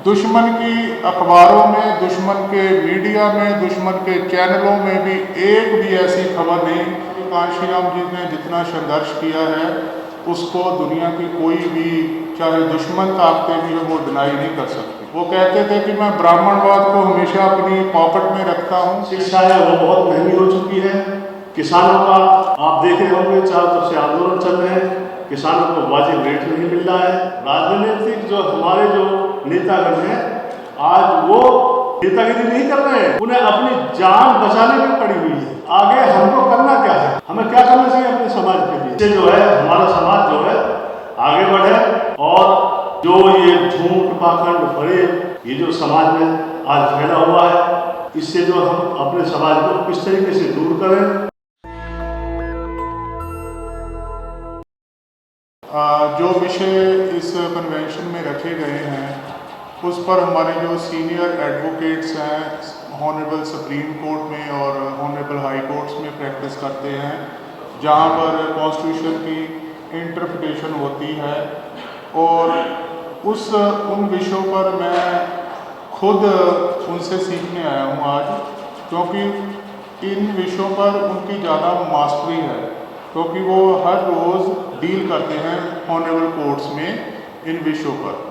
दुश्मन की अखबारों में, दुश्मन के मीडिया में, दुश्मन के चैनलों में भी एक भी ऐसी खबर नहीं। कांशीराम जी ने जितना संघर्ष किया है उसको दुनिया की कोई भी, चाहे दुश्मन ताकतें भी हो, वो डिनाई नहीं कर सकती। वो कहते थे कि मैं ब्राह्मणवाद को हमेशा अपनी पॉकेट में रखता हूँ। शिक्षा है वो बहुत महंगी हो चुकी है। किसानों का आप देख रहे होंगे चारों तरफ से आंदोलन चल रहे हैं, किसानों को वाजिब रेट नहीं मिल रहा है। राजनीतिक जो हमारे जो नेतागण हैं आज वो नेतागिरी नहीं कर रहे हैं, उन्हें अपनी जान बचाने में पड़ी हुई है। आगे हमको करना क्या है, हमें क्या करना चाहिए अपने समाज के लिए, इससे जो है हमारा समाज जो है आगे बढ़े और जो ये झूठ पाखंड फरेब ये जो समाज में आज फैला हुआ है, इससे जो हम अपने समाज को किस तरीके से दूर करें। जो विषय इस कन्वेंशन में रखे गए हैं उस पर हमारे जो सीनियर एडवोकेट्स हैं ऑनरेबल सुप्रीम कोर्ट में और ऑनरेबल हाई कोर्ट्स में प्रैक्टिस करते हैं, जहां पर कॉन्स्टिट्यूशन की इंटरप्रिटेशन होती है, और उन विषयों पर मैं खुद उनसे सीखने आया हूं आज, क्योंकि इन विषयों पर उनकी ज़्यादा मास्टरी है, क्योंकि वो हर रोज़ डील करते हैं ऑनरेबल कोर्ट्स में इन विषयों पर।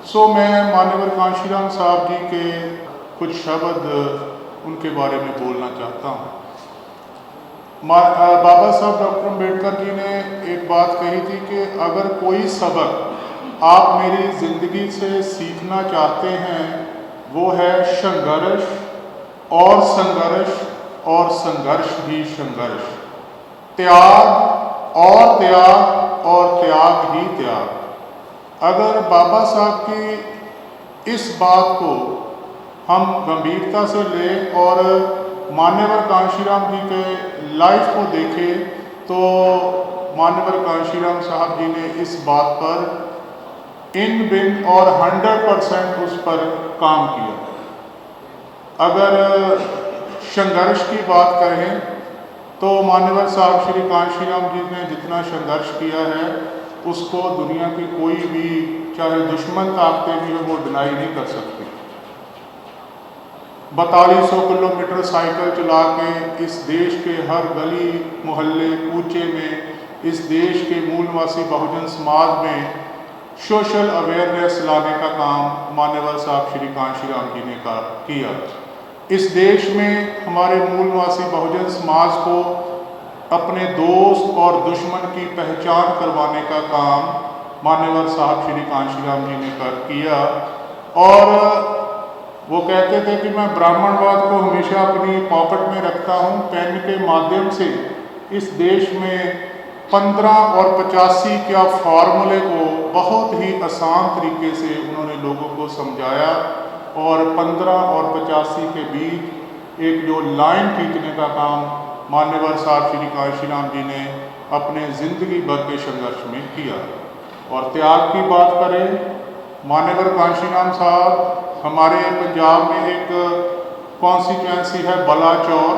सो मैं माननीय कांशीराम साहब जी के कुछ शब्द उनके बारे में बोलना चाहता हूँ। बाबा साहब डॉक्टर अम्बेडकर जी ने एक बात कही थी कि अगर कोई सबक आप मेरी ज़िंदगी से सीखना चाहते हैं वो है संघर्ष और संघर्ष और संघर्ष ही संघर्ष, त्याग और त्याग और त्याग ही त्याग। अगर बाबा साहब की इस बात को हम गंभीरता से लें और मान्यवर कांशीराम जी के लाइफ को देखें तो मान्यवर कांशीराम साहब जी ने इस बात पर इन बिन और 100% उस पर काम किया। अगर संघर्ष की बात करें तो मान्यवर साहब श्री कांशीराम जी ने जितना संघर्ष किया है उसको दुनिया की कोई भी, चाहे दुश्मन ताकतें भी हो, वो डिनाई नहीं कर सकती। 4200 किलोमीटर साइकिल चला के इस देश के हर गली मोहल्ले कूचे में इस देश के मूलवासी बहुजन समाज में सोशल अवेयरनेस लाने का काम मान्यवर साहब श्री कांशीराम जी ने किया। इस देश में हमारे मूलवासी बहुजन समाज को अपने दोस्त और दुश्मन की पहचान करवाने का काम मान्यवर साहब श्री कांशीराम जी ने किया। और वो कहते थे कि मैं ब्राह्मणवाद को हमेशा अपनी पॉकेट में रखता हूँ। पेन के माध्यम से इस देश में 15 और 85 क्या फार्मूले को बहुत ही आसान तरीके से उन्होंने लोगों को समझाया और 15 और 85 के बीच एक जो लाइन खींचने का काम मान्यवर साहब श्री कांशीराम जी ने अपने ज़िंदगी भर के संघर्ष में किया। और त्याग की बात करें, मान्यवर कांशीराम साहब हमारे पंजाब में एक कॉन्स्टिट्यूएंसी है बलाचौर,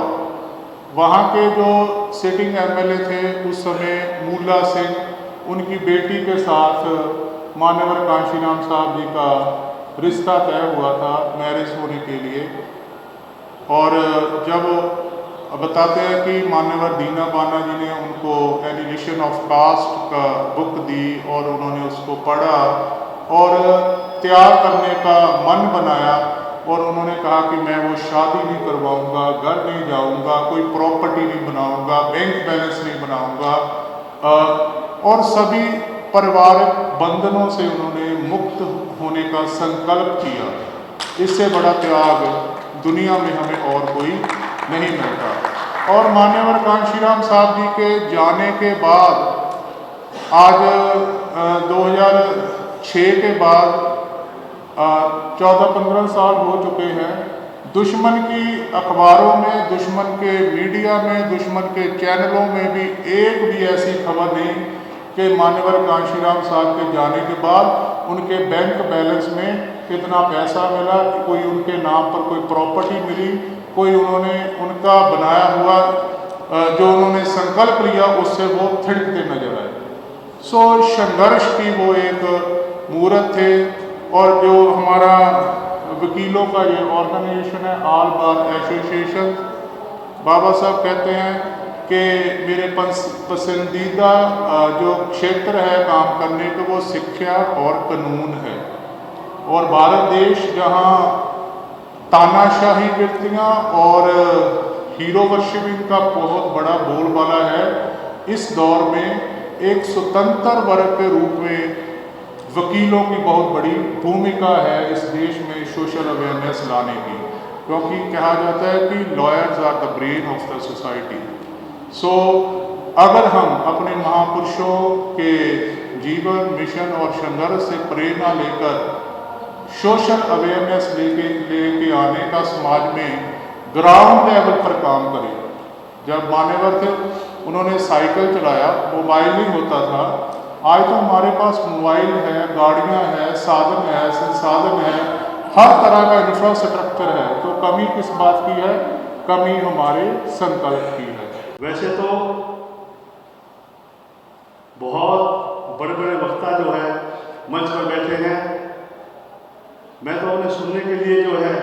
वहाँ के जो सिटिंग एमएलए थे उस समय मूला सिंह, उनकी बेटी के साथ मान्यवर कांशीराम साहब जी का रिश्ता तय हुआ था मैरिज होने के लिए। और जब बताते हैं कि मान्यवर दीना बाना जी ने उनको एलिगेशन ऑफ कास्ट का बुक दी और उन्होंने उसको पढ़ा और त्याग करने का मन बनाया और उन्होंने कहा कि मैं वो शादी नहीं करवाऊंगा, घर नहीं जाऊंगा, कोई प्रॉपर्टी नहीं बनाऊंगा, बैंक बैलेंस नहीं बनाऊंगा और सभी पारिवारिक बंधनों से उन्होंने मुक्त होने का संकल्प किया। इससे बड़ा त्याग दुनिया में हमें और कोई नहीं मिलता। और मान्यवर कांशीराम साहब जी के जाने के बाद आज 2006 के बाद 14-15 साल हो चुके हैं। दुश्मन की अखबारों में, दुश्मन के मीडिया में, दुश्मन के चैनलों में भी एक भी ऐसी खबर नहीं कि मान्यवर कांशीराम साहब के जाने के बाद उनके बैंक बैलेंस में कितना पैसा मिला, कोई उनके नाम पर कोई प्रॉपर्टी मिली, कोई उन्होंने उनका बनाया हुआ जो उन्होंने संकल्प लिया उससे वो थिड़कते नजर आए। सो संघर्ष की वो एक मूर्त थे और जो हमारा वकीलों का ये ऑर्गेनाइजेशन है ऑल बार एसोसिएशन, बाबा साहब कहते हैं कि मेरे पसंदीदा जो क्षेत्र है काम करने का वो शिक्षा और कानून है। और भारत देश जहाँ तानाशाही व्यक्तियाँ और हीरो वर्शिपिंग का बहुत बड़ा बोलबाला है, इस दौर में एक स्वतंत्र वर्ग के रूप में वकीलों की बहुत बड़ी भूमिका है इस देश में सोशल अवेयरनेस लाने की, क्योंकि कहा जाता है कि lawyers are the brain of the society. So अगर हम अपने महापुरुषों के जीवन, मिशन और संघर्ष से प्रेरणा लेकर सोशल अवेयरनेस लेके आने का समाज में ग्राउंड लेवल पर काम करें। जब मान्यवर थे उन्होंने साइकिल चलाया, मोबाइल नहीं होता था। आज तो हमारे पास मोबाइल है, गाड़ियां है, साधन है, संसाधन है, हर तरह का इंफ्रास्ट्रक्चर है। तो कमी किस बात की है? कमी हमारे संकल्प की है। वैसे तो बहुत बड़े बड़े वक्ता जो है मंच पर बैठे हैं, मैं तो उन्हें सुनने के लिए जो है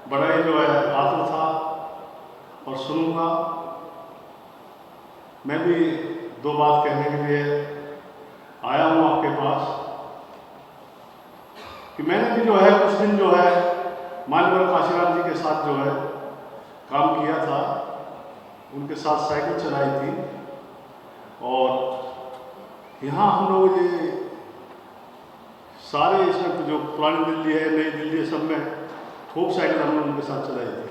बड़ा ही जो है आतुर था और सुनूंगा। मैं भी दो बात कहने के लिए आया हूँ आपके पास कि मैंने भी जो है कुछ दिन जो है माननीय काशीराम जी के साथ जो है काम किया था, उनके साथ साइकिल चलाई थी। और यहाँ हम लोग ये सारे इसमें जो पुरानी दिल्ली है, नई दिल्ली है, सब में खूब साइकिल हमने उनके साथ चलाई थी।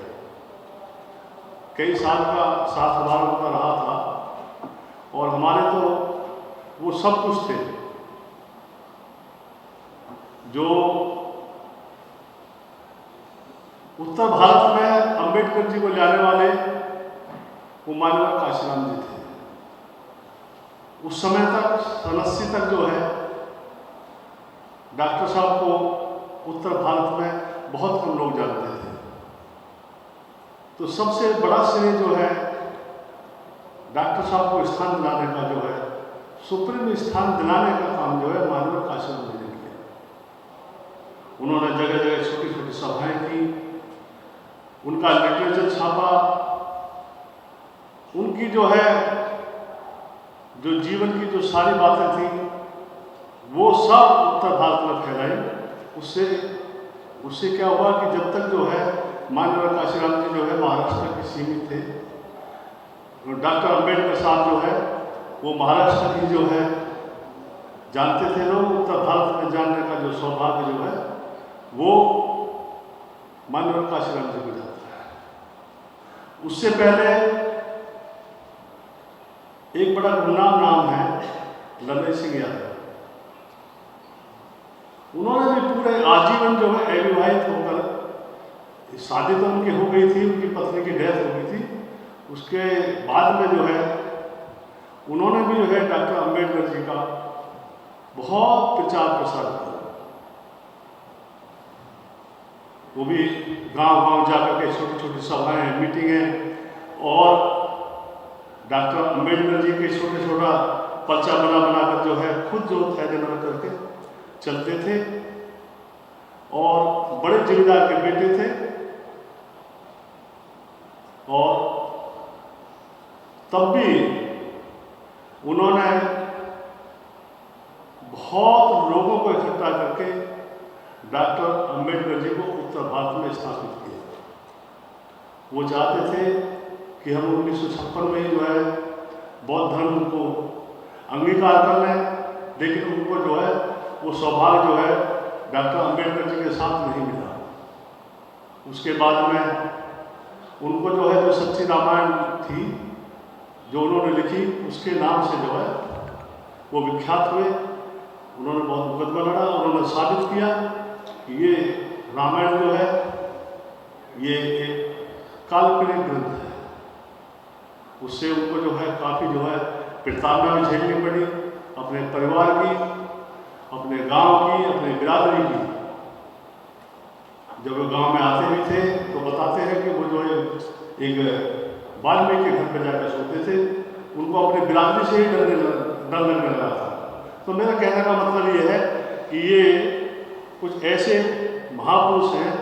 कई साल का साथ हमारा उनका रहा था और हमारे तो वो सब कुछ थे जो उत्तर भारत में अंबेडकर जी को लाने वाले वो माननीय काशीराम जी थे। उस समय तक सन 80 तक जो है डॉक्टर साहब को उत्तर भारत में बहुत कम लोग जानते थे। तो सबसे बड़ा श्रेय जो है डॉक्टर साहब को स्थान दिलाने का जो है, सुप्रीम स्थान दिलाने का काम जो है माननीय काशीराम जी ने किया। उन्होंने जगह जगह छोटी छोटी सभाएं की, उनका लिटरेचर छापा, उनकी जो है जो जीवन की जो सारी बातें थी वो सब उत्तर भारत में फैलाई। उससे क्या हुआ कि जब तक जो है माननीय काशीराम जी जो है महाराष्ट्र के सीमित थे, डॉक्टर अंबेडकर साहब जो है वो महाराष्ट्र की जो है जानते थे लोग, उत्तर भारत में जानने का जो सौभाग्य जो है वो माननीय काशीराम जी को जाता है। उससे पहले एक बड़ा गुमनाम नाम है लल्लई सिंह यादव। उन्होंने भी पूरे आजीवन जो है अविवाहित होकर, शादी तो उनकी हो गई थी, उनकी पत्नी की डेथ हो गई थी, उसके बाद में जो है उन्होंने भी जो है डॉक्टर अंबेडकर जी का बहुत प्रचार प्रसार किया। वो भी गांव-गांव जाकर के छोटी छोटी सभाएं, मीटिंगें और डॉक्टर अंबेडकर जी के छोटा पर्चा बनाकर जो है खुद जो थैले बना करके चलते थे और बड़े जमींदार के बेटे थे। और तब भी उन्होंने बहुत लोगों को इकट्ठा करके डॉक्टर अंबेडकर जी को उत्तर भारत में स्थापित किया। वो चाहते थे कि हम 1956 में ही जो है बौद्ध धर्म को अंगीकार कर लें, लेकिन उनको जो है वो सौभाग्य जो है डॉक्टर अंबेडकर जी के साथ नहीं मिला। उसके बाद में उनको जो है जो सच्ची रामायण थी जो उन्होंने लिखी, उसके नाम से जो है वो विख्यात हुए। उन्होंने बहुत मुकदमा लड़ा, उन्होंने साबित किया कि ये रामायण जो है ये एक काल्पनिक ग्रंथ है। उससे उनको जो है काफ़ी जो है प्रताड़ना भी झेलनी पड़ी, अपने परिवार की, अपने गांव की, अपने बिरादरी की। जब वो गांव में आते भी थे तो बताते हैं कि वो जो है एक वाल्मीकि के घर पर जाकर सोते थे, उनको अपनी बिरादरी से ही डर लगने लगा था। तो मेरा कहने का मतलब ये है कि ये कुछ ऐसे महापुरुष हैं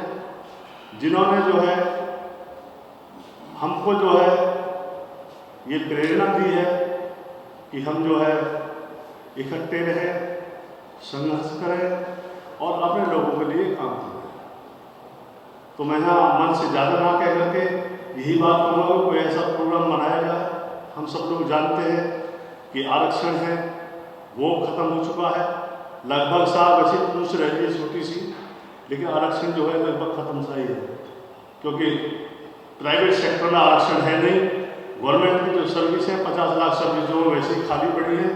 जिन्होंने जो है हमको जो है ये प्रेरणा दी है कि हम जो है इकट्ठे रहें, संघर्ष करें और अपने लोगों के लिए काम करें। तो मैं यहाँ मन से ज़्यादा ना कह करके यही बात करूँगा, कोई ऐसा प्रोग्राम मनाया जाए। हम सब लोग जानते हैं कि आरक्षण है वो ख़त्म हो चुका है, लगभग साहब ऐसे पूछ रही है छोटी सी, लेकिन आरक्षण जो है लगभग ख़त्म सा ही है, क्योंकि प्राइवेट सेक्टर में आरक्षण है नहीं। गवर्नमेंट की जो सर्विस है 50 लाख सर्विस जो वैसे ही खाली पड़ी है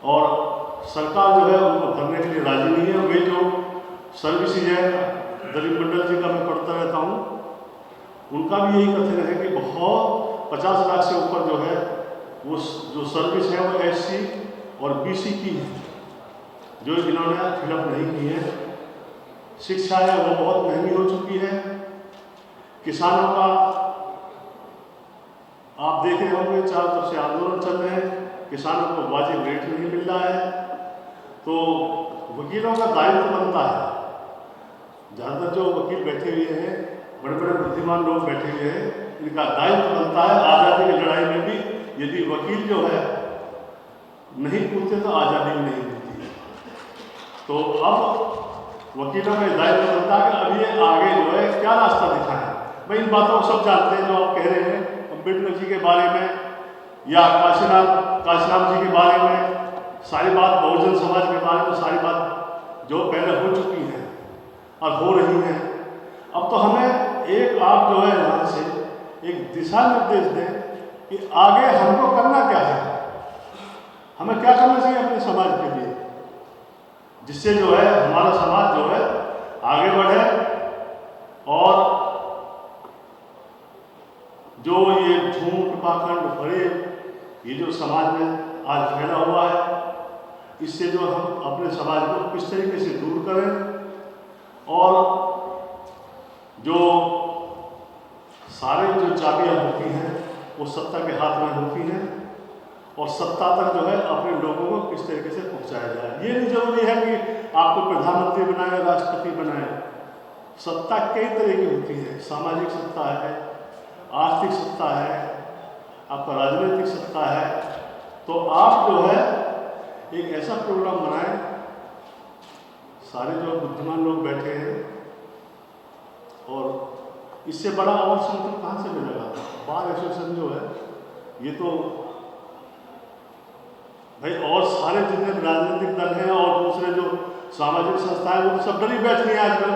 और सरकार जो है उनको भरने के लिए राजी नहीं है। वे जो सर्विसेज है, दलीप मंडल जी का मैं पढ़ता रहता हूँ, उनका भी यही कथन है कि बहुत 50 लाख से ऊपर जो है वो जो सर्विस है वो SC और BC की है, जो इन्होंने फिलअप नहीं की है। शिक्षा है वो बहुत महंगी हो चुकी है। किसानों का आप देख रहे होंगे चारों तरफ से आंदोलन चल रहे हैं, किसानों को वाजिब रेट नहीं मिल रहा है। तो वकीलों का दायित्व बनता है, ज़्यादातर जो वकील बैठे हुए हैं, बड़े बड़े बुद्धिमान लोग बैठे हुए हैं, इनका दायित्व बनता है आज़ादी की लड़ाई में भी यदि वकील जो है नहीं पूछते तो आज़ादी नहीं मिलती है। तो अब वकीलों का दायित्व बनता है कि अब ये आगे जो है क्या रास्ता दिखाएं। भाई इन बातों को सब जानते हैं, जो आप कह रहे हैं अम्बेडकर जी के बारे में या काशीराम जी के बारे में, सारी बात बहुजन समाज के बारे में, सारी बात जो पहले हो चुकी है और हो रही है। अब तो हमें एक आप जो है यहाँ से एक दिशा निर्देश दें कि आगे हमको करना क्या है, हमें क्या करना चाहिए अपने समाज के लिए, जिससे जो है हमारा समाज जो है आगे बढ़े और जो ये झूठ पाखंड फरेब ये जो समाज में आज फैला हुआ है, इससे जो हम अपने समाज को किस तरीके से दूर करें और जो सारे जो चाबियां होती हैं वो सत्ता के हाथ में होती हैं और सत्ता तक जो है अपने लोगों को किस तरीके से पहुंचाया जाए। ये नहीं जरूरी है कि आपको प्रधानमंत्री बनाए, राष्ट्रपति बनाए। सत्ता कई तरह की होती है, सामाजिक सत्ता है, आर्थिक सत्ता है, आपका राजनीतिक सत्ता है। तो आप जो है एक ऐसा प्रोग्राम बनाएं, सारे जो बुद्धिमान लोग बैठे हैं, और इससे बड़ा और समर्थन कहाँ से मिलेगा। बार एसोसिएशन जो है ये तो भाई, और सारे जितने राजनीतिक दल हैं और दूसरे जो सामाजिक संस्थाएं वो तो सब डरी बैठी हैं आजकल।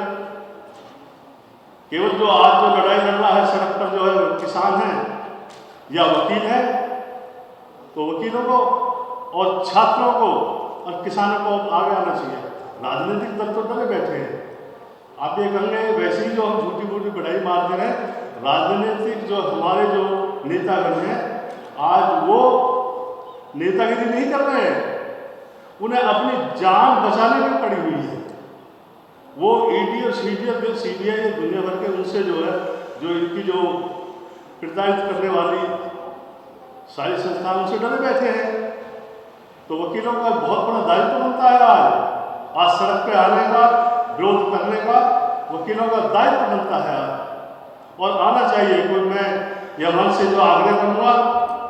केवल जो आज जो लड़ाई लड़ रहा है सड़क पर जो है किसान है या वकील है, तो वकीलों को और छात्रों को और किसानों को आगे आना चाहिए। राजनीतिक दल तो डरे बैठे हैं। आप ये कहेंगे वैसे ही जो हम झूठी मूठी बढ़ाई मारते हैं, राजनीतिक जो हमारे जो नेतागण हैं आज वो नेतागिरी नहीं कर रहे हैं, उन्हें अपनी जान बचाने में पड़ी हुई है। वो ED और CBI दुनिया भर के उनसे जो है जो इनकी जो प्रताड़ित करने वाली सारी संस्थान उनसे डरे बैठे हैं। तो वकीलों का बहुत बड़ा दायित्व बनता है आज सड़क पे आने का, विरोध करने का वकीलों का दायित्व बनता है और आना चाहिए। कोई मैं यह मन से जो आग्रह करूँगा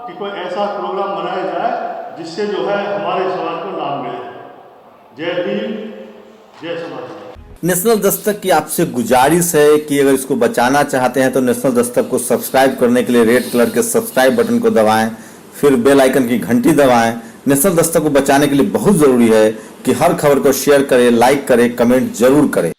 कि कोई ऐसा प्रोग्राम बनाया जाए जिससे जो है हमारे समाज को लाभ मिले। जय भीम, जय समाज। नेशनल दस्तक की आपसे गुजारिश है कि अगर इसको बचाना चाहते हैं तो नेशनल दस्तक को सब्सक्राइब करने के लिए रेड कलर के सब्सक्राइब बटन को दबाएं, फिर बेल आइकन की घंटी दबाएं। नेशनल दस्तक को बचाने के लिए बहुत ज़रूरी है कि हर खबर को शेयर करें, लाइक करें, कमेंट जरूर करें।